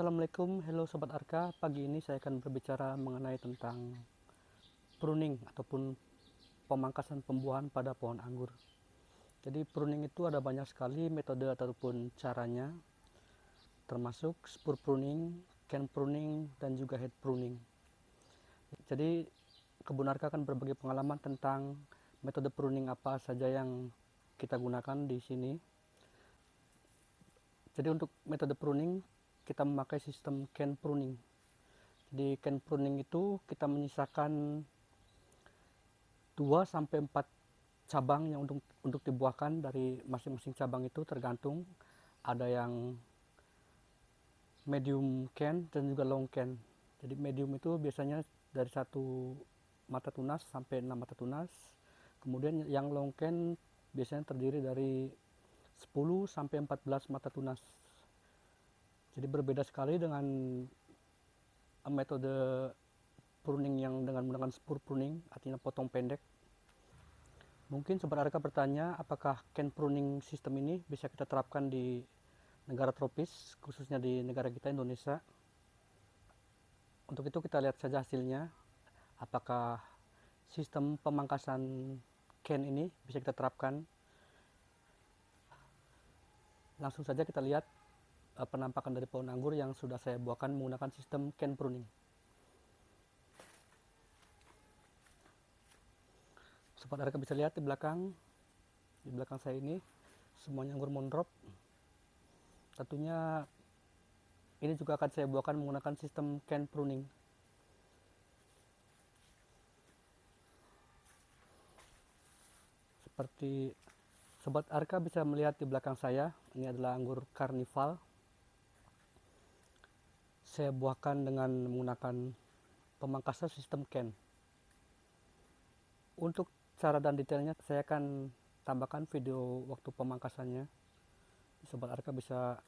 Assalamualaikum, hello Sobat Arka. Pagi ini saya akan berbicara mengenai tentang pruning ataupun pemangkasan pembuahan pada pohon anggur. Jadi pruning itu ada banyak sekali metode ataupun caranya, termasuk spur pruning, can pruning, dan juga head pruning. Jadi Kebun Arka akan berbagi pengalaman tentang metode pruning apa saja yang kita gunakan di sini. Jadi untuk metode pruning kita memakai sistem can pruning. Di can pruning itu kita menyisakan 2 sampai 4 cabang yang untuk dibuahkan dari masing-masing cabang itu tergantung. Ada yang medium can dan juga long can. Jadi medium itu biasanya dari 1 mata tunas sampai 6 mata tunas. Kemudian yang long can biasanya terdiri dari 10 sampai 14 mata tunas. Jadi berbeda sekali dengan metode pruning yang dengan menggunakan spur pruning, artinya potong pendek. Mungkin Sobat Arka bertanya, apakah can pruning sistem ini bisa kita terapkan di negara tropis, khususnya di negara kita Indonesia. Untuk itu kita lihat saja hasilnya, apakah sistem pemangkasan can ini bisa kita terapkan. Langsung saja kita lihat penampakan dari pohon anggur yang sudah saya buahkan menggunakan sistem can pruning. Sobat Arka bisa lihat di belakang saya ini semuanya anggur mondrop. Tentunya ini juga akan saya buahkan menggunakan sistem can pruning. Seperti Sobat Arka bisa melihat di belakang saya, ini adalah anggur karnival. Saya buahkan dengan menggunakan pemangkasan sistem can. Untuk cara dan detailnya saya akan tambahkan video waktu pemangkasannya. Sobat Arka bisa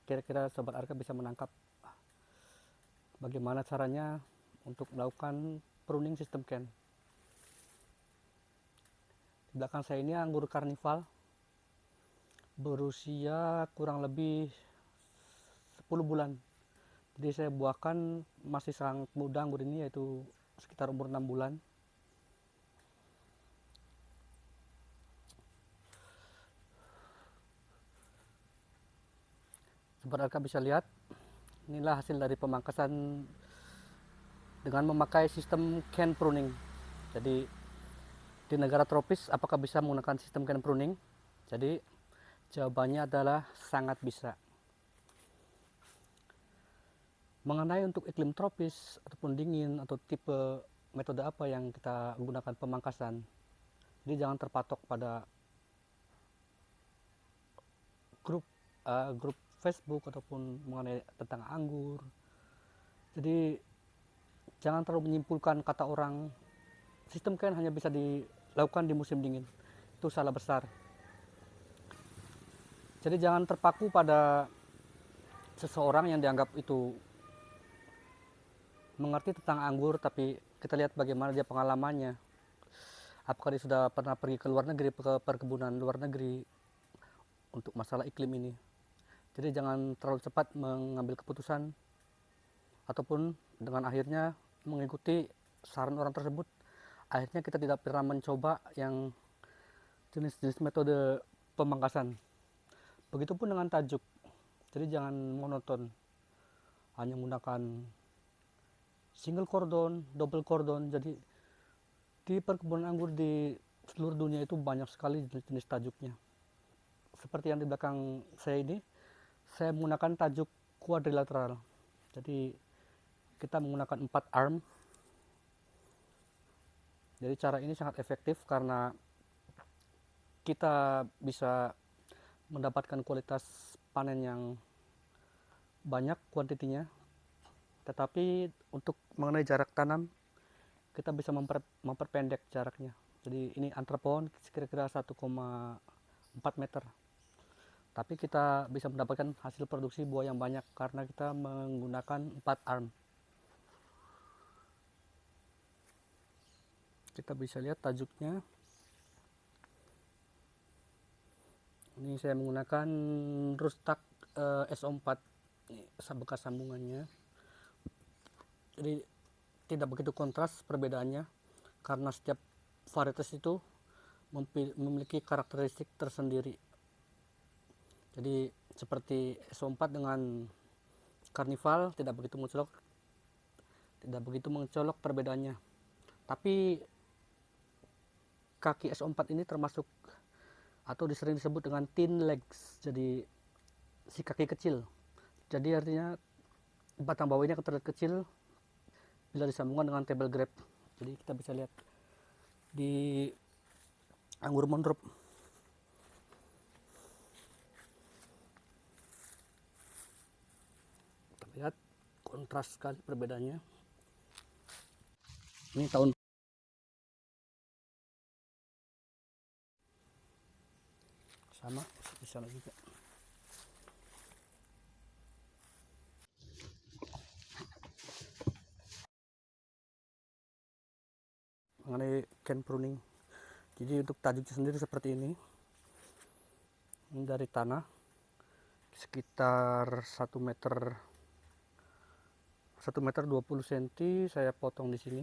kira-kira Sobat Arka bisa menangkap bagaimana caranya untuk melakukan pruning sistem can. Di belakang saya ini anggur karnival berusia kurang lebih 10 bulan. Jadi saya buahkan masih sangat muda anggur ini, yaitu sekitar umur 6 bulan. Sobat Arka bisa lihat, inilah hasil dari pemangkasan dengan memakai sistem can pruning. Jadi di negara tropis apakah bisa menggunakan sistem can pruning? Jadi jawabannya adalah sangat bisa. Mengenai untuk iklim tropis ataupun dingin atau tipe metode apa yang kita gunakan pemangkasan, jadi jangan terpatok pada grup Facebook ataupun mengenai tentang anggur. Jadi jangan terlalu menyimpulkan kata orang sistem can hanya bisa dilakukan di musim dingin. Itu salah besar. Jadi jangan terpaku pada seseorang yang dianggap itu mengerti tentang anggur, tapi kita lihat bagaimana dia pengalamannya. Apakah dia sudah pernah pergi ke luar negeri, ke perkebunan luar negeri untuk masalah iklim ini. Jadi jangan terlalu cepat mengambil keputusan ataupun dengan akhirnya mengikuti saran orang tersebut. Akhirnya kita tidak pernah mencoba yang jenis-jenis metode pemangkasan. Begitupun dengan tajuk. Jadi jangan monoton, hanya menggunakan single cordon, double cordon. Jadi di perkebunan anggur di seluruh dunia itu banyak sekali jenis tajuknya. Seperti yang di belakang saya ini, saya menggunakan tajuk quadrilateral. Jadi kita menggunakan 4 arm. Jadi cara ini sangat efektif karena kita bisa mendapatkan kualitas panen yang banyak kuantitinya. Tetapi untuk mengenai jarak tanam, kita bisa memperpendek jaraknya. Jadi ini antar pohon kira-kira 1,4 meter. Tapi kita bisa mendapatkan hasil produksi buah yang banyak karena kita menggunakan 4 arm. Kita bisa lihat tajuknya. Ini saya menggunakan Rustak SO4. Ini bekas sambungannya. Jadi tidak begitu kontras perbedaannya karena setiap varietas itu memiliki karakteristik tersendiri. Jadi seperti SO4 dengan Carnival tidak begitu mencolok perbedaannya. Tapi kaki SO4 ini termasuk atau sering disebut dengan thin legs, jadi si kaki kecil. Jadi artinya batang bawah ini akan terlihat kecil bila disambungkan dengan table grape. Jadi kita bisa lihat di anggur Montrop. Kita lihat kontras sekali perbedaannya. Ini tahun sama di sana juga. Mengenai can pruning, jadi untuk tajuknya sendiri seperti ini dari tanah sekitar 1 meter 20 cm saya potong di sini,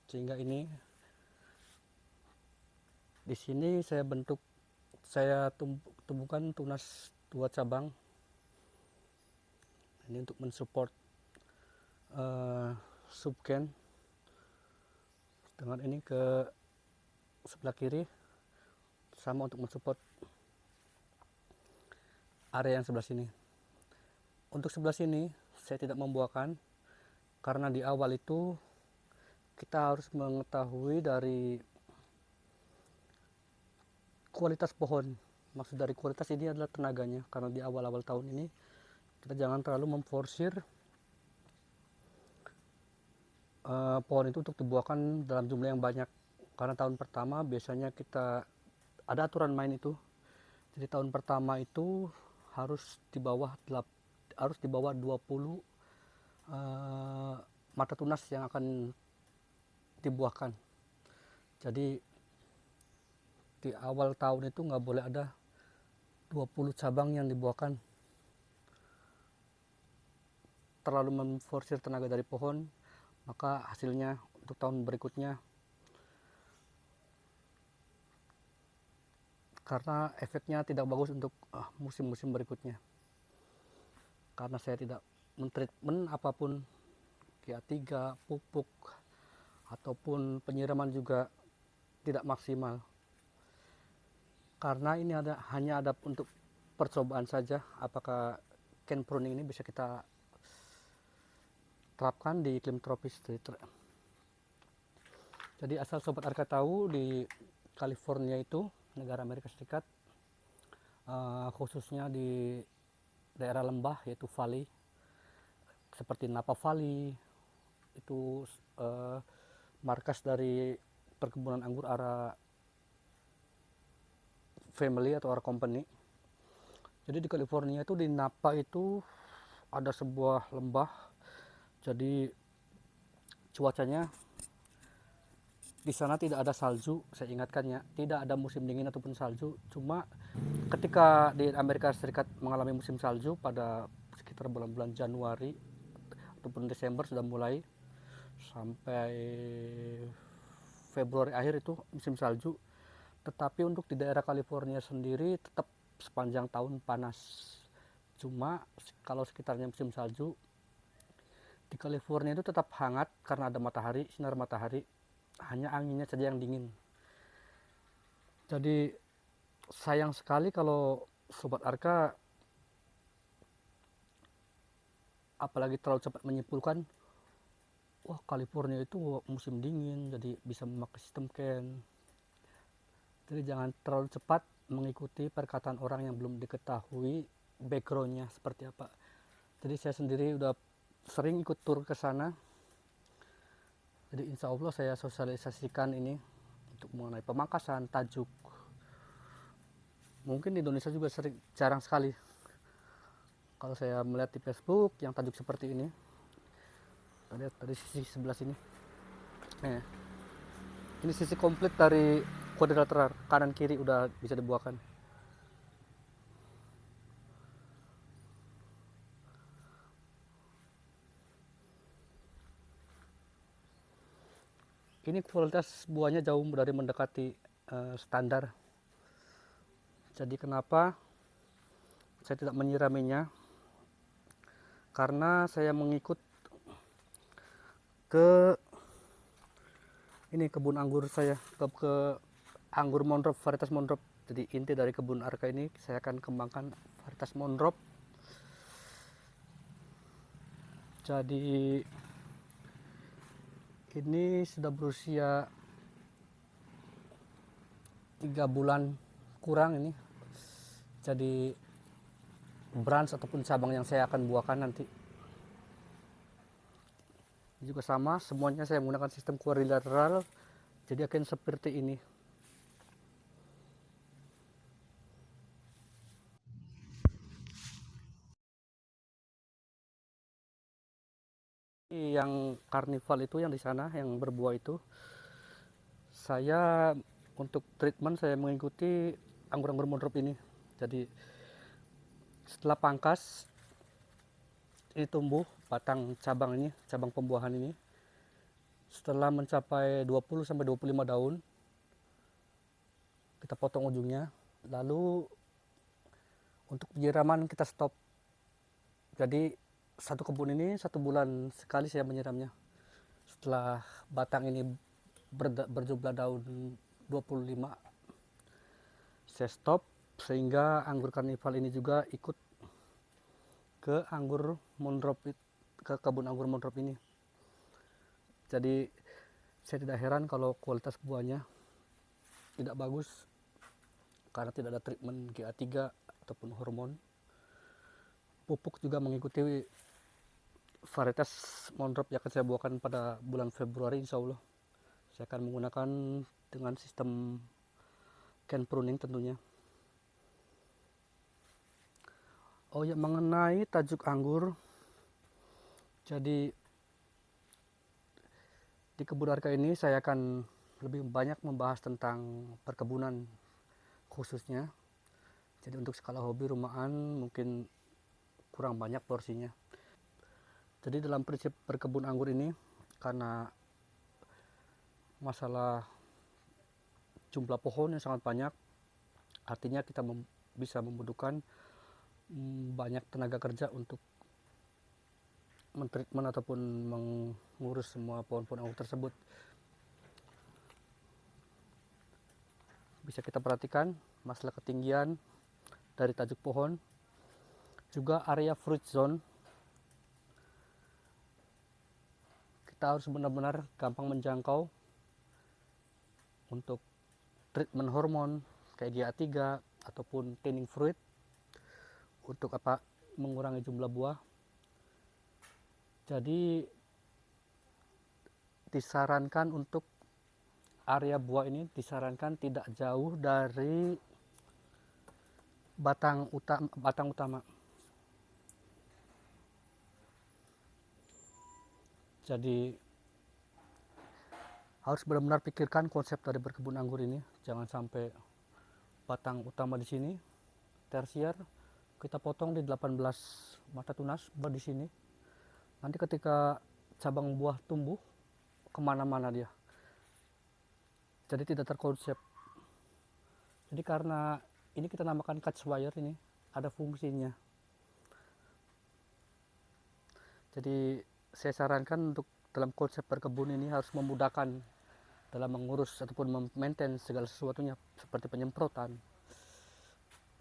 sehingga ini di sini saya tumbuhkan tunas 2 cabang. Ini untuk mensupport subcan. Dengan ini ke sebelah kiri sama untuk mensupport area yang sebelah sini. Untuk sebelah sini saya tidak membuahkan karena di awal itu kita harus mengetahui dari kualitas pohon. Maksud dari kualitas ini adalah tenaganya, karena di awal-awal tahun ini kita jangan terlalu memforsir pohon itu untuk dibuahkan dalam jumlah yang banyak, karena tahun pertama biasanya kita ada aturan main itu. Jadi tahun pertama itu harus di bawah 20 mata tunas yang akan dibuahkan. Jadi di awal tahun itu nggak boleh ada 20 cabang yang dibuahkan. Terlalu memforsir tenaga dari pohon, maka hasilnya untuk tahun berikutnya, karena efeknya tidak bagus untuk musim-musim berikutnya. Karena saya tidak mentreatment apapun, GA3, pupuk, ataupun penyiraman juga tidak maksimal. Karena ini hanya ada untuk percobaan saja, apakah can pruning ini bisa kita terapkan di iklim tropis. Jadi asal Sobat Arka tahu, di California itu, negara Amerika Serikat, khususnya di daerah lembah yaitu valley, seperti Napa Valley, itu markas dari perkebunan anggur Ara Family atau Ara Company. Jadi di California itu, di Napa itu ada sebuah lembah. Jadi cuacanya di sana tidak ada salju, saya ingatkannya, tidak ada musim dingin ataupun salju. Cuma ketika di Amerika Serikat mengalami musim salju pada sekitar bulan-bulan Januari ataupun Desember sudah mulai, sampai Februari akhir itu musim salju. Tetapi untuk di daerah California sendiri tetap sepanjang tahun panas. Cuma kalau sekitarnya musim salju, di California itu tetap hangat karena ada matahari, sinar matahari. Hanya anginnya saja yang dingin. Jadi sayang sekali kalau Sobat Arka apalagi terlalu cepat menyimpulkan, wah California itu musim dingin jadi bisa memakai sistem can. Jadi jangan terlalu cepat mengikuti perkataan orang yang belum diketahui backgroundnya seperti apa. Jadi saya sendiri udah sering ikut tur ke sana. Jadi insya Allah saya sosialisasikan ini untuk mengenai pemangkasan, tajuk. Mungkin di Indonesia juga jarang sekali kalau saya melihat di Facebook yang tajuk seperti ini. Kita lihat dari sisi sebelah sini. Ini sisi komplit dari kuadrilateral, kanan kiri udah bisa dibuahkan. ini kualitas buahnya jauh dari mendekati standar. Jadi kenapa saya tidak menyiraminya? Karena saya mengikut ke ini kebun anggur saya, ke anggur Monrop, varietas Monrop. Jadi inti dari kebun Arka ini saya akan kembangkan varietas Monrop. Jadi ini sudah berusia 3 bulan kurang ini. Jadi branch ataupun cabang yang saya akan buahkan nanti juga sama, semuanya saya menggunakan sistem kuadrilateral, jadi akan seperti ini. Yang karnival itu yang di sana yang berbuah itu, saya untuk treatment saya mengikuti anggur-anggur Monrop ini. Jadi setelah pangkas ini tumbuh batang cabang ini, cabang pembuahan ini. Setelah mencapai 20 sampai 25 daun, kita potong ujungnya. Lalu untuk penyiraman kita stop. Jadi satu kebun ini 1 bulan sekali saya menyiramnya. Setelah batang ini berjumlah daun 25, saya stop, sehingga anggur karnival ini juga ikut ke anggur Monrop, ke kebun anggur Monrop ini. Jadi saya tidak heran kalau kualitas buahnya tidak bagus karena tidak ada treatment GA3 ataupun hormon. Pupuk juga mengikuti varietas Monrop yang akan saya buahkan pada bulan Februari, insya Allah. Saya akan menggunakan dengan sistem can pruning tentunya. Oh ya, mengenai tajuk anggur, jadi di kebun Arka ini saya akan lebih banyak membahas tentang perkebunan khususnya. Jadi untuk skala hobi rumahan mungkin kurang banyak porsinya. Jadi dalam prinsip perkebun anggur ini, karena masalah jumlah pohon yang sangat banyak, artinya kita bisa membutuhkan banyak tenaga kerja untuk mentreatment ataupun mengurus semua pohon-pohon anggur tersebut. Bisa kita perhatikan masalah ketinggian dari tajuk pohon, juga area fruit zone. Kita harus benar-benar gampang menjangkau untuk treatment hormon kayak GA3 ataupun thinning fruit untuk apa? Mengurangi jumlah buah. Jadi disarankan untuk area buah ini disarankan tidak jauh dari batang utama. Jadi harus benar-benar pikirkan konsep dari berkebun anggur ini. Jangan sampai batang utama di sini, tersier kita potong di 18 mata tunas di sini. Nanti ketika cabang buah tumbuh, kemana-mana dia. Jadi tidak terkonsep. Jadi karena ini kita namakan catch wire ini, ada fungsinya. Jadi saya sarankan untuk dalam konsep berkebun ini harus memudahkan dalam mengurus ataupun memaintain segala sesuatunya, seperti penyemprotan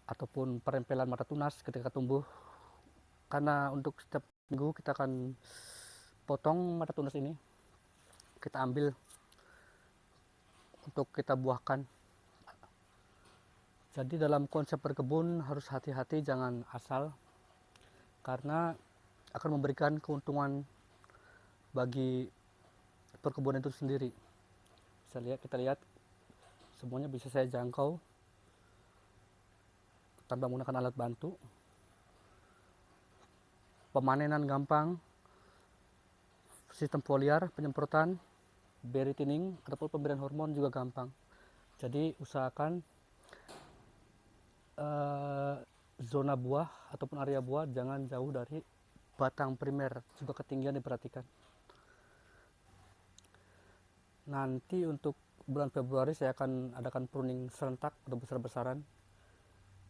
ataupun perempelan mata tunas ketika tumbuh. Karena untuk setiap minggu kita akan potong mata tunas ini, kita ambil untuk kita buahkan. Jadi dalam konsep berkebun harus hati-hati, jangan asal, karena akan memberikan keuntungan bagi perkebunan itu sendiri. Kita lihat semuanya bisa saya jangkau tanpa menggunakan alat bantu. Pemanenan gampang, sistem foliar, penyemprotan, berry thinning ataupun pemberian hormon juga gampang. Jadi usahakan zona buah ataupun area buah jangan jauh dari batang primer, juga ketinggian diperhatikan. Nanti untuk bulan Februari saya akan adakan pruning serentak atau besar-besaran,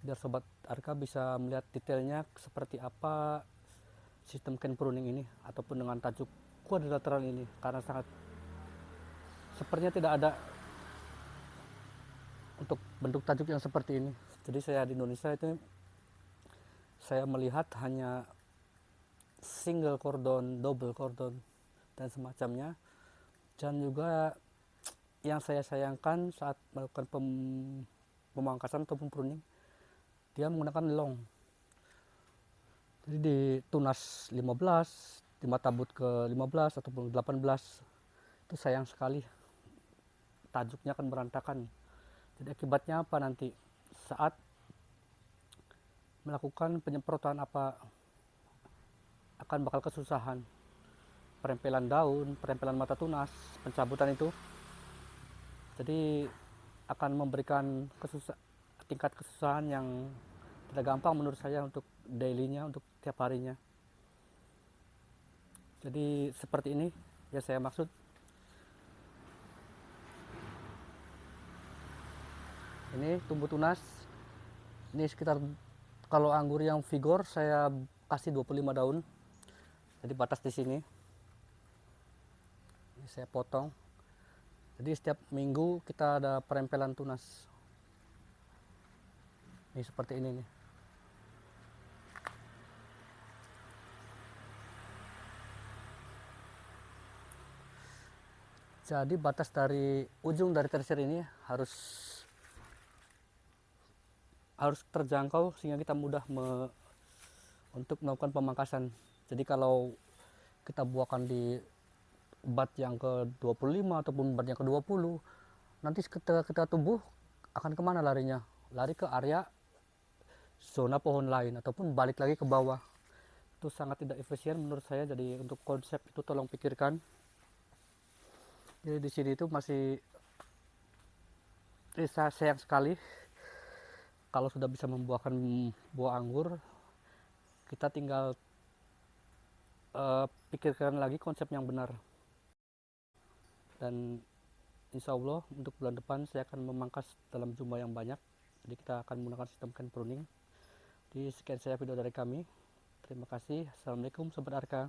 biar sobat Arka bisa melihat detailnya seperti apa sistem can pruning ini ataupun dengan tajuk quadrilateral ini, karena sangat sepertinya tidak ada untuk bentuk tajuk yang seperti ini. Jadi saya di Indonesia itu saya melihat hanya single cordon, double cordon dan semacamnya. Dan juga yang saya sayangkan saat melakukan pemangkasan ataupun pruning, dia menggunakan long. Jadi di tunas 15, di mata but ke 15 ataupun 18, itu sayang sekali tajuknya akan berantakan. Jadi akibatnya apa nanti saat melakukan penyemprotan apa akan bakal kesusahan. Perempelan daun, perempelan mata tunas, pencabutan itu. Jadi akan memberikan tingkat kesusahan yang tidak gampang menurut saya untuk dailynya, untuk tiap harinya. Jadi seperti ini yang saya maksud. Ini tumbuh tunas. Ini sekitar, kalau anggur yang vigor saya kasih 25 daun. Jadi batas di sini. Ini saya potong. Jadi setiap minggu kita ada perempelan tunas. Ini seperti ini nih. Jadi batas dari ujung dari tersier ini harus terjangkau sehingga kita mudah untuk melakukan pemangkasan. Jadi kalau kita buahkan di bat yang ke-25 ataupun bat yang ke-20, nanti ketika kita tumbuh akan kemana larinya? Lari ke area zona pohon lain ataupun balik lagi ke bawah. Itu sangat tidak efisien menurut saya. Jadi untuk konsep itu tolong pikirkan. Jadi di sini itu masih sayang sekali kalau sudah bisa membuahkan buah anggur, kita tinggal pikirkan lagi konsep yang benar. Dan insya Allah untuk bulan depan saya akan memangkas dalam jumlah yang banyak. Jadi kita akan menggunakan sistem can pruning. Jadi sekian saya video dari kami. Terima kasih. Assalamualaikum Sobat Arka.